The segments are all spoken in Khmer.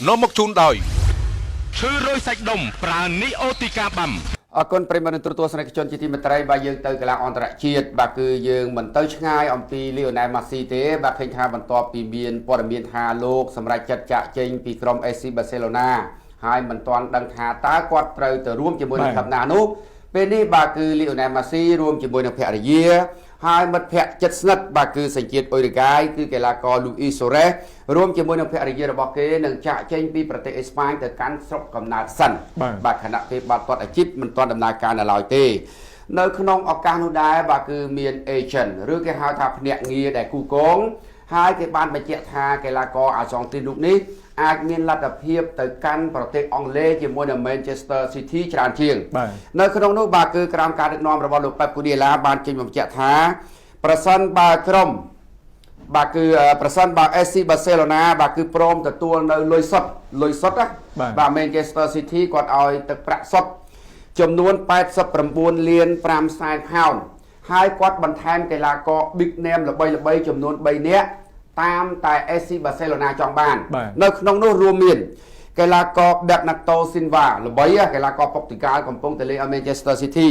នាំមកជូនដោយឈឺរោយសាច់ដុំប្រើនីអូទីកាបាំអរគុណប្រិយមិត្តទូរទស្សនិកជនជាទីមេត្រីបាទយើងទៅកីឡាអន្តរជាតិបាទគឺយើងមិនទៅឆ្ងាយអំពីលីអូណែលម៉ាស៊ីទេបាទឃើញថាបន្ទាប់ពីមានព័ត៌មានថាលោកសម្រាប់ចាត់ចាក់ចេញពីក្រុម AC Barcelona ហើយមិនទាន់ដឹងថាតើគាត់ត្រូវទៅរួមជាមួយនឹងក្លឹបណានោះពេលនេះបាទគឺលីអូណែលម៉ាស៊ីរួមជាមួយនឹងភរិយាហើយមិត្តភ័ក្តិជិតស្និទ្ធបាទគឺសញ្ជាតិអ៊ុយរ៉ូហ្គាយគឺកីឡាករលូអ៊ីសូរ៉េសរួមជាមួយនឹងភរិយារបស់គេនឹងចាក់ចេញពីប្រទេសអេស្ប៉ាញទៅកាន់ស្រុកកំណើតសិនបាទខណៈពេលបាល់ទាត់អាជីពមិនទាន់ដំណើរការនៅឡើយទេនៅក្នុងឱកាសនោះដែរបាទគឺមាន agent ឬគេហៅថាភ្នាក់ងារដែលគូកងហើយគេបានបញ្ជាក់ថាកីឡាករអាសង់ទីនរូបនេះអាចមានលទ្ធភាពទៅកាន់ប្រទេសអង់គ្លេសជាមួយនឹង Manchester City ច្រើនជាងនៅក្នុងនោះបាទគឺក្រោមការដឹកនាំរបស់លោក Pep Guardiola បានចេញបញ្ជាក់ថាប្រសិនបើក្រុមបាទគឺប្រសិនបើ AC Barcelona បាទគឺព្រមទទួលនៅលុយសុទ្ធណាបាទ Manchester City គាត់ឲ្យទឹកប្រាក់សុទ្ធចំនួន89លាន5សែនផោនហើយគាត់បន្ថែមកីឡាករ Big Name ល្បីៗចំនួន3នាក់តាមតែ AC Barcelona ចង់បាននៅក្នុងនោះរួមមានកីឡាករ Bernardo Silva ល្បីកីឡាករប៉ុកទីកាល់កំពុងទៅលេងឲ្យ Manchester City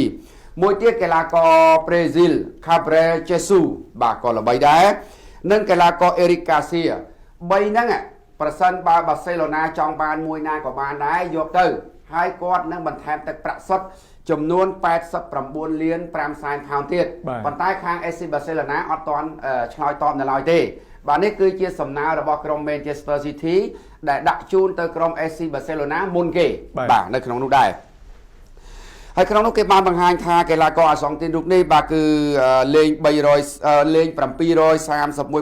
មួយទៀតកីឡាករ Brazil Gabriel Jesus បាទក៏ល្បីដែរនិងកីឡាករ Eric Garcia 3ហ្នឹងប្រសិនបើ Barcelona ចង់បានមួយណាក៏បានដែរយកទៅហើយគាត់នឹងបន្ថែមទឹកប្រាក់សុទ្ធចំនួន89លាន5សែនផោនទៀតប៉ុន្តែខាង AC Barcelona អត់ទាន់ឆ្លើយតបនៅឡើយទេបាទនេះគឺជាសំណើរបស់ក្រុម Manchester City ដែលដាក់ជូនទៅក្រុម AC Barcelona មុនគេបាទនៅក្នុងនោះដែរហើយក្នុងនោះគេបានបង្ហាញថាកីឡាករអាសង់ទីនរូបនេះបាទគឺលេង731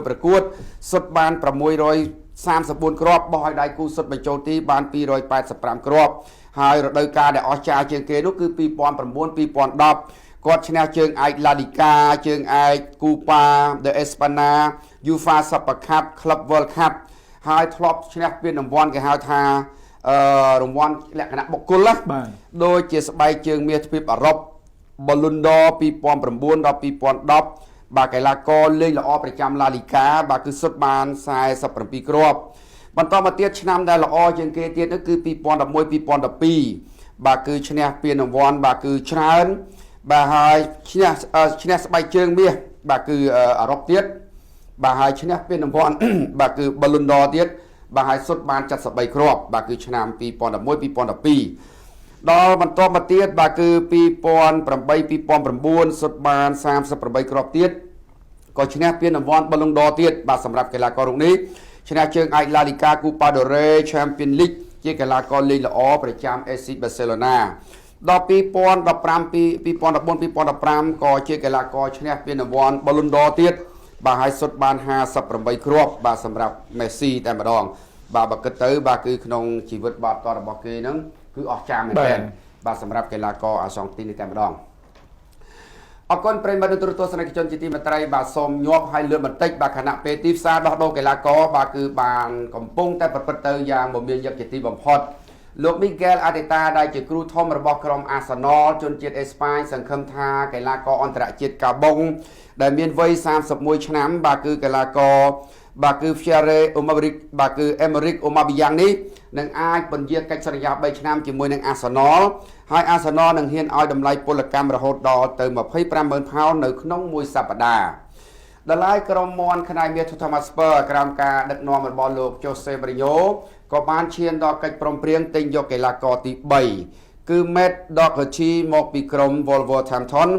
ប្រកួតសុទ្ធបាន634គ្រាប់បោះឲ្យដៃគូសុទ្ធបញ្ចូលទីបាន285គ្រាប់ហើយរដូវកាលដែលអស្ចារ្យជាងគេនោះគឺ2009-2010គាត់ឈ្នះជើងឯក La Liga ជើងឯក Copa de España UEFA Super Cup Club World Cup ហើយធ្លាប់ឈ្នះពានរង្វាន់គេហៅថារង្វាន់លក្ខណៈបុគ្គលណាដូចជាស្បែកជើងមាសទ្វីបអឺរ៉ុប Ballon d'Or 2009ដល់2010បាទកីឡាករលេងល្អប្រចាំ La Liga បាទគឺសុទ្ធបាន47គ្រាប់បន្តមកទៀតឆ្នាំដែលល្អជាងគេទៀតនោះគឺ2011-2012បាទគឺឈ្នះពានរង្វាន់បាទគឺច្រើនបាទហើយឈ្នះស្បែកជើងមាសបាទគឺអឺរ៉ុបទៀតបាទហើយឈ្នះពានរង្វាន់បាទគឺ Ballon d'Or ទៀតបាទហើយសុទ្ធបាន73គ្រាប់បាទគឺឆ្នាំ2011-2012ដល់បន្តមកទៀតបាទគឺ2008-2009សុទ្ធបាន38គ្រាប់ទៀតក៏ឈ្នះពានរង្វាន់ Ballon d'Or ទៀតបាទសម្រាប់កីឡាកររូបនេះឈ្នះជើងឯក La Liga Copa del Rey Champions League ជាកីឡាករលេងល្អប្រចាំ AC Barcelona ដល់2014-2015ក៏ជាកីឡាករឈ្នះពានរង្វាន់ Ballon d'Or ទៀតបាទហើយសុទ្ធបាន58គ្រាប់បាទសម្រាប់ Messi តែម្ដងបាទបើគិតទៅបាទគឺក្នុងជីវិតបាល់ទាត់របស់គេហ្នឹងគឺអស្ចារ្យមែនទែនបាទសម្រាប់កីឡាករអាសង់ទីននេះតែម្ដងអរគុណប្រិយមិត្តទូរទស្សនិកជនជាទីមេត្រីបាទសូមញាប់ឲ្យលឿនបន្តិចបាទខណៈពេលទីផ្សារដោះដូរកីឡាករបាទគឺបានកំពុងតែប្រព្រឹត្តទៅយ៉ាងមមាញឹកជាទីបំផុតលោក Miguel Arteta ដែលជាគ្រូធំរបស់ក្រុម Arsenal ជនជាតិអេស្ប៉ាញសង្ឃឹមថាកីឡាករអន្តរជាតិកាបុងដែលមានវ័យ31ឆ្នាំបាទគឺកីឡាករបាទគឺ Pierre Emerick បាទគឺ Emerick Aubameyang នេះនឹងអាចពន្យាកិច្ចសន្យា3ឆ្នាំជាមួយនឹង Arsenal ហើយ Arsenal នឹងហ៊ានឲ្យតម្លៃពលកម្មរហូតដល់ទៅ25,000ផោននៅក្នុងមួយសប្តាហ៍ដល់ហើយក្រុមមន់ខ្នាយមាស Tottenham Hotspur ក្រោមការដឹកនាំរបស់លោក Jose Mourinho ក៏បានឈានដល់កិច្ចព្រមព្រៀងទិញយកកីឡាករទី3គឺ Matt Doherty មកពីក្រុម Wolverhampton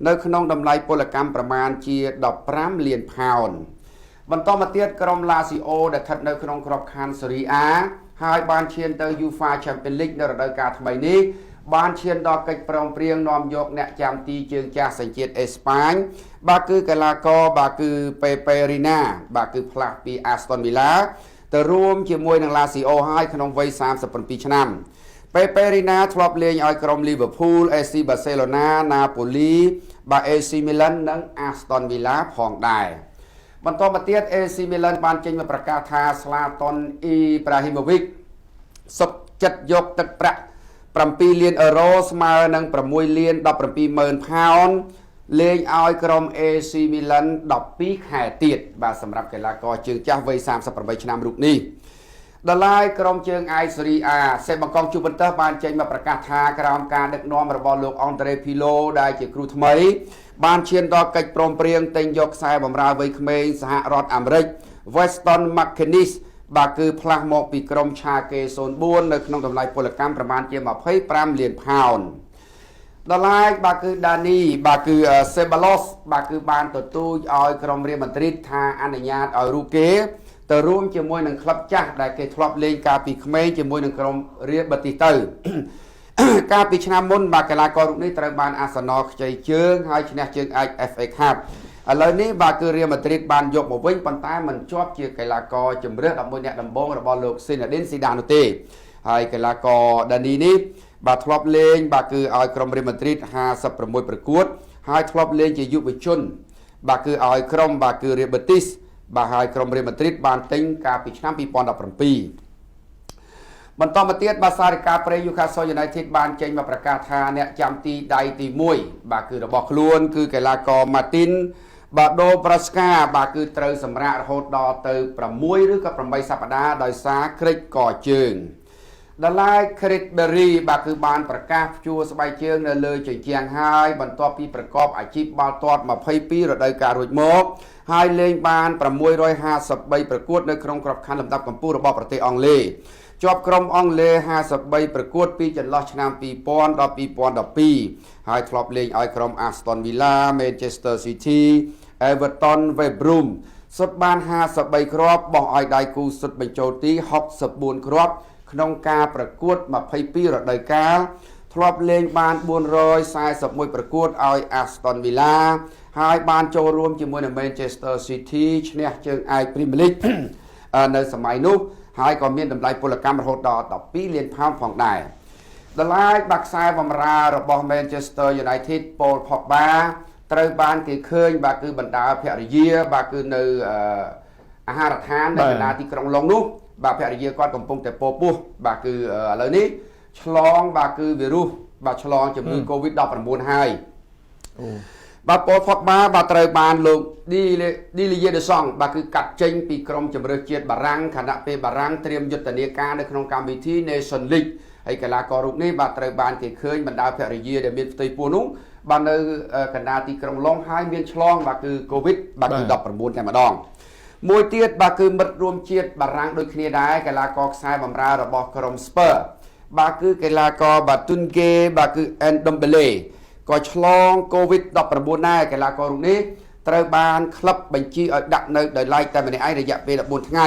នៅក្នុងតម្លៃពលកម្មប្រមាណជា15លានផោនបន្តមកទៀតក្រុម Lazio ដែលស្ថិតនៅក្នុងក្របខ័ណ្ឌ Serie A ហើយបានឈានទៅ UEFA Champions League នៅរដូវកាលថ្មីនេះបានឈានដល់កិច្ចព្រមព្រៀងនាំយកអ្នកចាំទីជើងចាស់សញ្ជាតិអេស្ប៉ាញបាទគឺកីឡាករបាទគឺ Pepe Reina បាទគឺផ្លាស់ពី Aston Villa ទៅរួមជាមួយនឹង Lazio ហើយក្នុងវ័យ37ឆ្នាំ Pepe Reina ធ្លាប់លេងឲ្យក្រុម Liverpool, AC Barcelona, Napoli បាទ AC Milan និង Aston Villa ផងដែរបន្តមកទៀត AC Milan បានចេញមកប្រកាសថា Zlatan Ibrahimovic សុខចិត្តយកទឹកប្រាក់7លានអឺរ៉ូស្មើនឹង6លាន17ម៉ឺនផោនលេងឲ្យក្រុម AC Milan 12ខែទៀតបាទសម្រាប់កីឡាករជើងចាស់វ័យ38ឆ្នាំរូបនេះ ដល់ឡាយក្រុមជើង I Serie A សេបង្គំជួបបន្តបានចេញមកប្រកាសថាក្រោមការដឹកនាំរបស់លោកអង់ដ្រេភីឡូដែលជាគ្រូថ្មីបានឈានដល់កិច្ចព្រមព្រៀងទិញយកខ្សែបម្រើវ័យក្មេងសហរដ្ឋអាមេរិក Weston McKennie បាទគឺផ្លាស់មកពីក្រុមឆាកេ04នៅក្នុងតម្លៃពលកម្មប្រមាណជា25លានផោនដល់ឡាយបាទគឺដានីបាទគឺសេបាឡូសបាទគឺបានទទូចឲ្យក្រុមរៀលម៉ាឌ្រីតថាអនុញ្ញាតឲ្យរូគេទៅរួមជាមួយនឹងក្លឹបចាស់ដែលគេធ្លាប់លេងកាលពីក្មេងជាមួយនឹងក្រុមរៀលបាទីសទៅកាលពីឆ្នាំមុនបាទកីឡាកររូបនេះត្រូវបានអាសនលខ្ចីជើងហើយឈ្នះជើងឯក FA Cup ឥឡូវនេះបាទគឺរៀលម៉ាឌ្រីតបានយកមកវិញប៉ុន្តែមិនជាប់ជាកីឡាករជម្រើស11អ្នកដំបូងរបស់លោកស៊ីណាឌីនស៊ីដាននោះទេហើយកីឡាករដានីនេះបាទធ្លាប់លេងបាទគឺឲ្យក្រុមរៀលម៉ាឌ្រីត56ប្រកួតហើយធ្លាប់លេងជាយុវជនបាទគឺឲ្យក្រុមបាទគឺរៀលបាទីសបាទហើយក្រុមរៀលម៉ាឌ្រីតបានទិញកាលពីឆ្នាំ2017បន្តមកទៀតបាទសារការប្រេយ Newcastle United បានចេញមកប្រកាសថាអ្នកចាំទីដៃទី1បាទគឺរបស់ខ្លួនគឺកីឡាករ Martin បាទដូប្រាស្កាបាទគឺត្រូវសម្រាករហូតដល់ទៅ6ឬក៏8សប្តាហ៍ដោយសារគ្រិចកជើងដល់ឡាយ Chris Berry បាទគឺបានប្រកាសព្យួរស្បែកជើងនៅលើជញ្ជាំងហើយបន្ទាប់ពីប្រកបអាជីពបាល់ទាត់22រដូវកាលរួចមកហើយលេងបាន653ប្រកួតនៅក្នុងក្របខ័ណ្ឌលំដាប់កម្ពុជារបស់ប្រទេសអង់គ្លេសជាប់ក្រុមអង់គ្លេស53ប្រកួតពីចន្លោះឆ្នាំ2000ដល់2012ហើយធ្លាប់លេងឲ្យក្រុម Aston Villa, Manchester City, Everton, West Brom សុទ្ធបាន53គ្រាប់បោះឲ្យដៃគូសុទ្ធបញ្ចូលទី64គ្រាប់ក្នុងការប្រកួត22រដូវកាលធ្លាប់លេងបាន441ប្រកួតឲ្យ Aston Villa ហើយបានចូលរួមជាមួយនឹង Manchester City ឈ្នះជើងឯក Premier League នៅសម័យនោះហើយក៏មានតម្លៃពលកម្មរហូតដល់12លានផោនផងដែរដល់ឡាយបាក់ខ្សែបម្រើរបស់ Manchester United Paul Pogba ត្រូវបានគេឃើញបាទគឺបណ្ដាភរិយាបាទគឺនៅអាហារដ្ឋាននៅកណ្ដាលទីក្រុងឡុងនោះបាទភរិយាគាត់កំពុងតែពោពោះបាទគឺឥឡូវនេះឆ្លងបាទគឺវីរុសបាទឆ្លងជំងឺ COVID-19 ហើយបាទប៉ូល ផុកបាបាទត្រូវបានលោកឌីលីយេដេសង់បាទគឺកាត់ចេញពីក្រុមជម្រើសជាតិបារាំងខណៈពេលបារាំងត្រៀមយុទ្ធនាការនៅក្នុងកម្មវិធី Nation League ហើយកីឡាកររូបនេះបាទត្រូវបានគេឃើញបណ្ដាភរិយាដែលមានផ្ទៃពោះនោះបាទនៅកណ្ដាលទីក្រុងឡុងហើយមានឆ្លងបាទគឺ COVID បាទគឺ19តែម្ដងមួយទៀតបាទគឺមិត្តរួមជាតិបារាំងដូចគ្នាដែរកីឡាករខ្សែបម្រើរបស់ក្រុម Spurs បាទគឺកីឡាករបាទទុនហ្គេបាទគឺ Ndombele ក៏ឆ្លង COVID-19 ដែរកីឡាកររូបនេះត្រូវបានក្លឹបបញ្ជាឲ្យដាក់នៅដោយឡែកតែម្នាក់ឯងរយៈពេល14ថ្ងៃ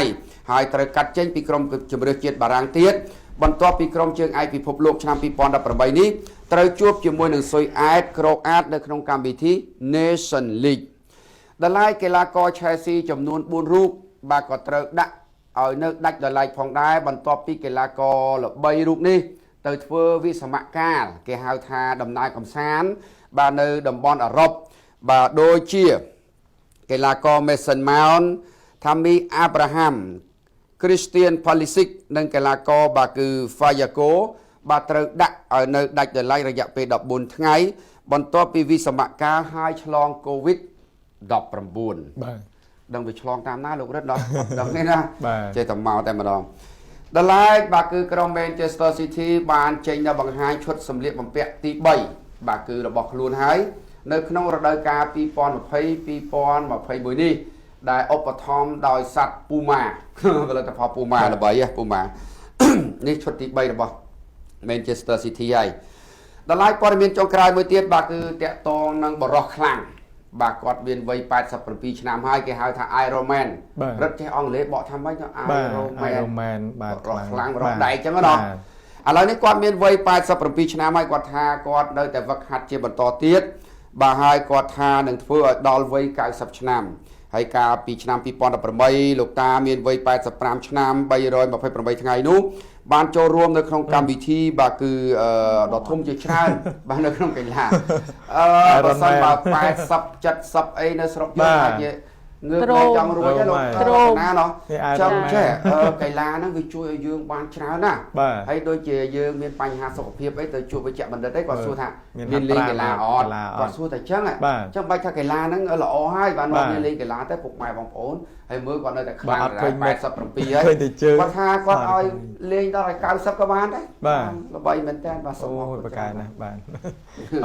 ហើយត្រូវកាត់ចេញពីក្រុមជម្រើសជាតិបារាំងទៀតបន្ទាប់ពីក្រុមជើងឯកពិភពលោកឆ្នាំ2018នេះត្រូវជួបជាមួយនឹងស៊ុយអែតក្រូអាតនៅក្នុងកម្មវិធី Nation League ដល់ឡែកកីឡាករ Chelsea ចំនួន4រូបបាទក៏ត្រូវដាក់ឲ្យនៅដាច់ដោយឡែកផងដែរបន្ទាប់ពីកីឡាករល្បីរូបនេះទៅធ្វើវិសមកាលគេហៅថាដំណើរកំសាន្តបាទនៅតំបន់អឺរ៉ុបបាទដូចជាកីឡាករ Mason Mount, Tammy Abraham, Christian Pulisic និងកីឡាករបាទគឺ Fayago បាទត្រូវដាក់ឲ្យនៅដាច់ដោយឡែករយៈពេល14ថ្ងៃបន្ទាប់ពីវិសមកាលហើយឆ្លង COVID-19 បាទដឹងវាឆ្លងតាមណាលោករឹតដល់ដឹងទេណាចេះតែមកតែម្ដងដល់ឡែកបាទគឺក្រុម Manchester City បានចេញនៅបង្ហាញឈុតសម្លៀកបំពាក់ទី3បាទគឺរបស់ខ្លួនហើយនៅក្នុងរដូវកាល2020-2021នេះដែលឧបត្ថម្ភដោយសត្វពូម៉ាផលិតផលពូម៉ាល្បីពូម៉ានេះឈុតទី3របស់ Manchester City ហើយដល់ឡែកព័ត៌មានចុងក្រោយមួយទៀតបាទគឺតាក់ទងនឹងបរិះខ្លាំងបាទគាត់មានវ័យ87ឆ្នាំហើយគេហៅថា Iron Man រត់ចេះអង់គ្លេសបកថាម៉េចទៅ Iron Man បាទខ្លាំងរត់ដែកចឹងណាឥឡូវនេះគាត់មានវ័យ87ឆ្នាំហើយគាត់ថាគាត់នៅតែវឹកហាត់ជាបន្តទៀតបាទហើយគាត់ថានឹងធ្វើឲ្យដល់វ័យ90ឆ្នាំហើយកាលពីឆ្នាំ2018លោកតាមានវ័យ85ឆ្នាំ328ថ្ងៃនោះបានចូលរួមនៅក្នុងកម្មវិធីបាទគឺដ៏ធំជាច្រើនបាទនៅក្នុងកីឡាបើសិនបើ80 70អីនៅស្រុកយើងអាច ងើបលេងចង់រួចហើយលោកណាណោះចាំចេះកីឡាហ្នឹងវាជួយឲ្យយើងបានច្រើនណាហើយដូចជាយើងមានបញ្ហាសុខភាពអីទៅជួបវិជ្ជបណ្ឌិតអីគាត់សួរថាមានលេងកីឡាអត់គាត់សួរតែចឹងចឹងបាច់ថាកីឡាហ្នឹងល្អហើយបានមកមានលេងកីឡាទៅពុកម៉ែបងប្អូនហើយមើលគាត់នៅតែខ្លាំង87ហើយគាត់ថាគាត់ឲ្យលេងដល់ឲ្យ90ក៏បានដែរល្បីមែនតើបាទសូមអរគុណប្រកាសណាស់បាទ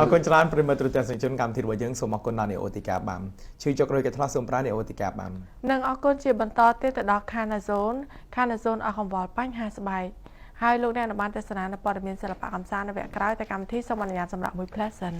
អរគុណច្រើនប្រិមត្តទូទាំងសជនកម្មវិធីរបស់យើងសូមអរគុណដល់អ្នកអូទីកាបាំឈឺចុករយកថ្លាសូមប្រាអ្នកអូទីកាបាំនិងអរគុណជាបន្តទៀតទៅដល់ Canazone អស់កង្វល់បញ្ហាស្បែកហើយលោកអ្នកបានទស្សនានៅព័ត៌មានសិល្បៈកម្សាន្តនៅវគ្គក្រោយតែកម្មវិធីសូមអនុញ្ញាតសម្រាប់មួយ Pleasant